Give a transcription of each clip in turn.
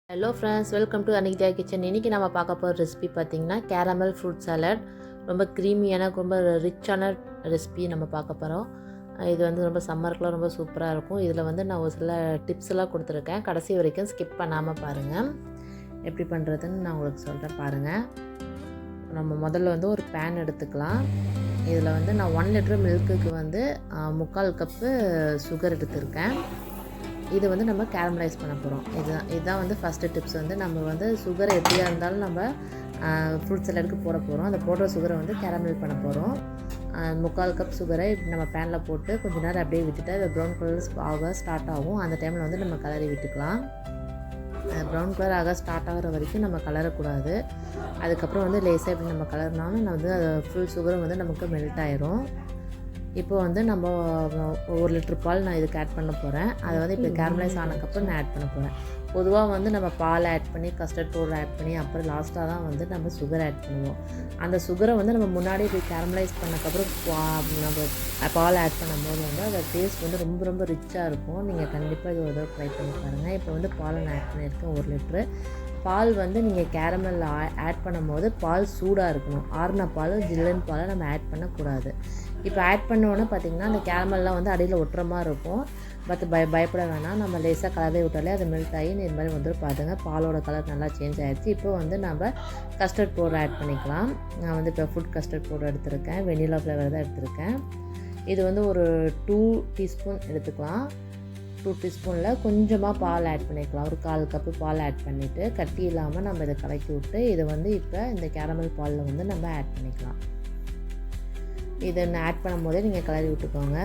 Hello friends, welcome to AnikDiya kitchen. இன்றைக்கி நம்ம பார்க்க போகிற ரெசிபி பார்த்திங்கன்னா கேரமல் ஃப்ரூட் சாலட். ரொம்ப க்ரீமியான ரொம்ப ரிச்சான ரெசிபி நம்ம பார்க்க போகிறோம். இது வந்து ரொம்ப சம்மருக்குலாம் ரொம்ப சூப்பராக இருக்கும். இதில் வந்து நான் ஒரு சில டிப்ஸ் எல்லாம் கொடுத்துருக்கேன். கடைசி வரைக்கும் ஸ்கிப் பண்ணாமல் பாருங்கள். எப்படி பண்ணுறதுன்னு நான் உங்களுக்கு சொல்கிறேன் பாருங்கள். நம்ம முதல்ல வந்து ஒரு பேன் எடுத்துக்கலாம். இதில் வந்து நான் 1 லிட்டர் மில்க்குக்கு வந்து 3/4 கப்பு சுகர் எடுத்திருக்கேன். இது வந்து நம்ம கேரமலைஸ் பண்ண போகிறோம். இதுதான் வந்து ஃபஸ்ட்டு டிப்ஸ். வந்து நம்ம வந்து சுகரை எப்படியா இருந்தாலும் நம்ம ஃப்ரூட் சாலடுக்கு போட போகிறோம். அந்த போடுற சுகரை வந்து கேரமல் பண்ண போகிறோம். 3/4 கப் சுகரை நம்ம பேனில் போட்டு கொஞ்சம் நேரம் அப்படியே விட்டுட்டு அது ப்ரௌன் கலர்ஸ் ஆக ஸ்டார்ட் ஆகும். அந்த டைமில் வந்து நம்ம கலரி விட்டுக்கலாம். ப்ரௌன் கலர் ஆக ஸ்டார்ட் ஆகிற வரைக்கும் நம்ம கலரக்கூடாது. அதுக்கப்புறம் வந்து லேசாக இப்படி நம்ம கலர்னாலும் நான் வந்து அது ஃபுல் சுகரும் வந்து நமக்கு மெல்ட் ஆயிரும். இப்போ வந்து நம்ம 1 லிட்டர் பால் நான் இதுக்கு ஆட் பண்ண போகிறேன். அதை வந்து இப்போ கேரமலைஸ் ஆனதுக்கப்புறம் நான் ஆட் பண்ண போகிறேன். பொதுவாக வந்து நம்ம பால் ஆட் பண்ணி கஸ்டர்ட் பவுடர் ஆட் பண்ணி அப்புறம் லாஸ்ட்டாக தான் வந்து நம்ம சுகர் ஆட் பண்ணுவோம். அந்த சுகரை வந்து நம்ம முன்னாடி இப்போ கேரமலைஸ் பண்ணக்கப்புறம் நம்ம பால் ஆட் பண்ணும்போது வந்து அதோட டேஸ்ட் வந்து ரொம்ப ரொம்ப ரிச்சாக இருக்கும். நீங்கள் கண்டிப்பாக இது ஒரு ட்ரை பண்ணி பாருங்கள். இப்போ வந்து பால் நான் ஆட் பண்ணியிருக்கேன் 1 லிட்ரு. பால் வந்து நீங்கள் கேரமலில் ஆட் பண்ணும்போது பால் சூடாக இருக்கணும். ஆறுன பால் ஜில்லுன்னு பாலை நம்ம ஆட் பண்ணக்கூடாது. இப்போ ஆட் பண்ணோன்னே பார்த்திங்கன்னா அந்த கேரமெல்லாம் வந்து அடியில் ஒட்டுற மாதிரி இருக்கும். பட் பயப்பட வேணாம். நம்ம லேசாக கலரை விட்டாலே அது மெல்ட் ஆகி இது மாதிரி வந்து பாருங்க பாலோட கலர் நல்லா சேஞ்ச் ஆகிடுச்சு. இப்போ வந்து நம்ம கஸ்டர்ட் பவுடர் ஆட் பண்ணிக்கலாம். நான் வந்து இப்போ ஃபுட் கஸ்டர்ட் பவுடர் எடுத்திருக்கேன். வெனிலா ஃப்ளேவர் தான் எடுத்திருக்கேன். இது வந்து ஒரு 2 டீஸ்பூன் எடுத்துக்கலாம். 2 டீஸ்பூனில் கொஞ்சமாக பால் ஆட் பண்ணிக்கலாம். ஒரு 1/4 கப்பு பால் ஆட் பண்ணிவிட்டு கட்டி இல்லாமல் நம்ம இதை கலக்கி விட்டு இதை வந்து இப்போ இந்த கேரமல் பாலில் வந்து நம்ம ஆட் பண்ணிக்கலாம். இதை ஆட் பண்ணும்போதே நீங்கள் கலரி விட்டுக்கோங்க.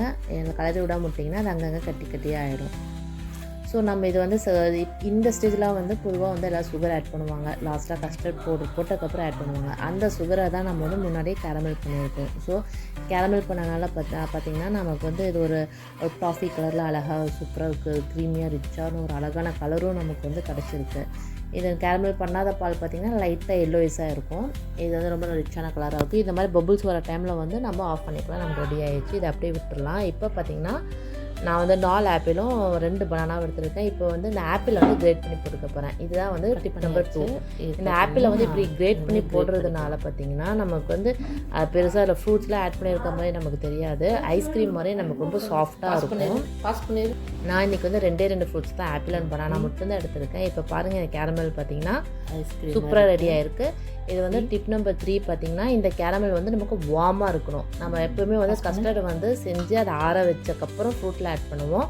கலரி விடாமல் விட்டிங்கன்னா அது அங்கங்கே கட்டி கட்டியாக ஆகிடும். ஸோ நம்ம இது வந்து இந்த ஸ்டேஜில் வந்து பொதுவாக வந்து எல்லாம் சுகர் ஆட் பண்ணுவாங்க. லாஸ்ட்டாக கஸ்டர்ட் பவுடர் போட்டதுக்கப்புறம் ஆட் பண்ணுவாங்க. அந்த சுகரை தான் நம்ம வந்து முன்னாடியே கேரமல் பண்ணியிருக்கோம். ஸோ கேரமல் பண்ணனால பார்த்திங்கன்னா நமக்கு வந்து இது ஒரு காஃபி கலரில் அழகாக சூப்பராக இருக்குது. க்ரீமியாக ரிச்சான ஒரு அழகான கலரும் நமக்கு வந்து கிடச்சிருக்கு. இது கேரமல் பண்ணாத பால் பார்த்திங்கன்னா லைட்டாக எல்லோயிஸாக இருக்கும். இது வந்து ரொம்ப ரிச்சான கலராக இருக்கும். இந்த மாதிரி பபுள்ஸ் வர டைமில் வந்து நம்ம ஆஃப் பண்ணிக்கலாம். நம்ம ரெடி ஆகிடுச்சு. இதை அப்படியே விட்டுடலாம். இப்போ பார்த்திங்கன்னா நான் வந்து 4 ஆப்பிளும் 2 பனானாவும் எடுத்துருக்கேன். இப்போ வந்து இந்த ஆப்பிளை வந்து கிரேட் பண்ணி போட்டுக்க போகிறேன். இதுதான் வந்து டிப் நம்பர் 2. இந்த ஆப்பிளை வந்து இப்படி கிரேட் பண்ணி போடுறதுனால பார்த்திங்கன்னா நமக்கு வந்து பெருசாக அதில் ஃப்ரூட்ஸ்லாம் ஆட் பண்ணியிருக்க மாதிரி நமக்கு தெரியாது. ஐஸ்கிரீம் மாதிரி நமக்கு ரொம்ப சாஃப்டாக இருக்கும். நான் இன்றைக்கி வந்து 2 ஃப்ரூட்ஸ் தான் ஆப்பிள் அண்ட் பனானா மட்டும்தான் எடுத்திருக்கேன். இப்போ பாருங்கள் இந்த கேரமல் பார்த்திங்கன்னா சூப்பராக ரெடியாக இருக்குது. இது வந்து டிப் நம்பர் 3 பார்த்திங்கன்னா இந்த கேரமல் வந்து நமக்கு வார்மாக இருக்கணும். நம்ம எப்போவுமே வந்து கஸ்டர்டு வந்து செஞ்சு அதை ஆற வச்சக்கப்புறம் ஃப்ரூட்டில் ஆட் பண்ணுவோம்.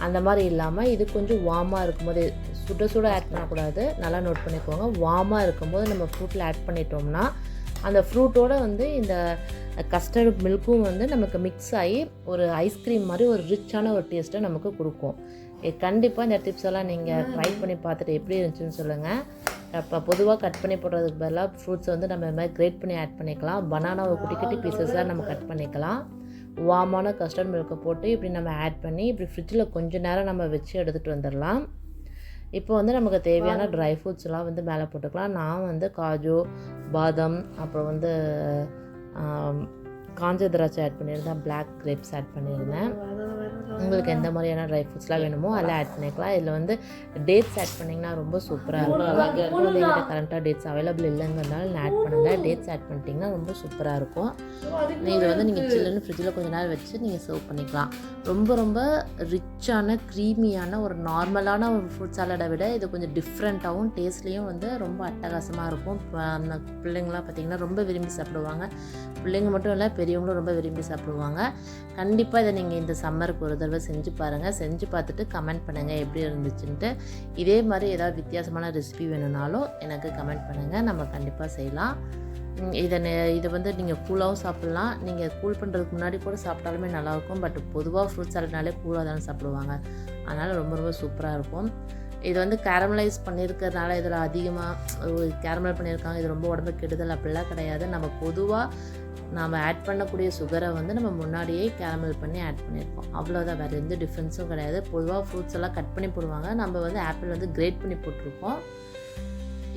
அந்த மாதிரி இல்லாமல் இது கொஞ்சம் வார்மாக இருக்கும்போது சுட ஆட் பண்ணக்கூடாது. நல்லா நோட் பண்ணிக்கோங்க. வார்மாக இருக்கும்போது நம்ம ஃப்ரூட்டில் ஆட் பண்ணிட்டோம்னா அந்த ஃப்ரூட்டோடு வந்து இந்த கஸ்டர்டு மில்க்கும் வந்து நமக்கு மிக்ஸ் ஆகி ஒரு ஐஸ்கிரீம் மாதிரி ஒரு ரிச்சான ஒரு டேஸ்ட்டை நமக்கு கொடுக்கும். கண்டிப்பாக இந்த டிப்ஸ் எல்லாம் நீங்கள் ட்ரை பண்ணி பார்த்துட்டு எப்படி இருந்துச்சுன்னு சொல்லுங்கள். இப்போ பொதுவாக கட் பண்ணி போடுறதுக்கு பதிலாக ஃப்ரூட்ஸ் வந்து நம்ம இந்த மாதிரி கிரேட் பண்ணி ஆட் பண்ணிக்கலாம். பனானாவை குட்டி பீசஸாக நம்ம கட் பண்ணிக்கலாம். வார்மான கஸ்டர்ட் மில்க்கை போட்டு இப்படி நம்ம ஆட் பண்ணி இப்படி ஃப்ரிட்ஜில் கொஞ்சம் நேரம் நம்ம வச்சு எடுத்துகிட்டு வந்துடலாம். இப்போ வந்து நமக்கு தேவையான ட்ரை ஃப்ரூட்ஸ்லாம் வந்து மேலே போட்டுக்கலாம். நான் வந்து காஜு, பாதாம், அப்புறம் வந்து காஞ்ச திராட்சை ஆட் பண்ணியிருந்தேன். பிளாக் கிரேப்ஸ் ஆட் பண்ணியிருந்தேன். உங்களுக்கு எந்த மாதிரியான ட்ரை ஃப்ரூட்ஸ்லாம் வேணுமோ அதெல்லாம் ஆட் பண்ணிக்கலாம். இதில் வந்து டேட்ஸ் ஆட் பண்ணிங்கன்னா ரொம்ப சூப்பராக இருக்கும். எங்கிட்ட கரண்ட்டாக டேட்ஸ் அவைலபிள் இல்லைங்கிறதுனால நான் ஆட் பண்ணல. டேட்ஸ் ஆட் பண்ணிட்டிங்கன்னா ரொம்ப சூப்பராக இருக்கும். இதை வந்து நீங்கள் சில்லுன்னு ஃப்ரிட்ஜில் கொஞ்சம் நேரம் வச்சு நீங்கள் சர்வ் பண்ணிக்கலாம். ரொம்ப ரிச்சான க்ரீமியான ஒரு நார்மலான ஒரு ஃப்ரூட் சாலடை விட இது கொஞ்சம் டிஃப்ரெண்ட்டாகவும் டேஸ்ட்லேயும் வந்து ரொம்ப அட்டகாசமாக இருக்கும். பிள்ளைங்களாம் பார்த்திங்கன்னா ரொம்ப விரும்பி சாப்பிடுவாங்க. பிள்ளைங்க மட்டும் இல்லை, பெரியவங்களும் ரொம்ப விரும்பி சாப்பிடுவாங்க. கண்டிப்பாக இதை நீங்கள் இந்த சம்மருக்கு ஒரு தடவை செஞ்சு பாருங்கள். செஞ்சு பார்த்துட்டு கமெண்ட் பண்ணுங்கள் எப்படி இருந்துச்சுன்ட்டு. இதே மாதிரி ஏதாவது வித்தியாசமான ரெசிபி வேணும்னாலும் எனக்கு கமெண்ட் பண்ணுங்கள். நம்ம கண்டிப்பாக செய்யலாம். இதை வந்து நீங்கள் கூலாகவும் சாப்பிட்லாம். நீங்கள் கூல் பண்ணுறதுக்கு முன்னாடி கூட சாப்பிட்டாலுமே நல்லாயிருக்கும். பட் பொதுவாக ஃப்ரூட் சாலட்னாலே கூலாக தானே சாப்பிடுவாங்க. அதனால் ரொம்ப சூப்பராக இருக்கும். இது வந்து கேரமலைஸ் பண்ணியிருக்கிறதுனால இதில் அதிகமாக கேரமல் பண்ணியிருக்காங்க, இது ரொம்ப உடம்புக்கு கெடுதல் அப்படிலாம் கிடையாது. நம்ம பொதுவாக நாம் ஆட் பண்ணக்கூடிய சுகரை வந்து நம்ம முன்னாடியே கேரமல் பண்ணி ஆட் பண்ணியிருக்கோம். அவ்வளோதான், வேறு எந்த டிஃப்ரென்ஸும் கிடையாது. பொதுவாக ஃப்ரூட்ஸ் எல்லாம் கட் பண்ணி போடுவாங்க. நம்ம வந்து ஆப்பிள் வந்து கிரேட் பண்ணி போட்டிருக்கோம்.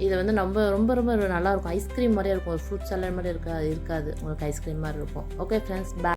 இது வந்து ரொம்ப நல்லாயிருக்கும். ஐஸ்கிரீம் மாதிரியே இருக்கும். ஒரு ஃப்ரூட் சாலட் மாதிரி இருக்காது. உங்களுக்கு ஐஸ்கிரீம் மாதிரி இருக்கும். ஓகே ஃப்ரெண்ட்ஸ், பாய்.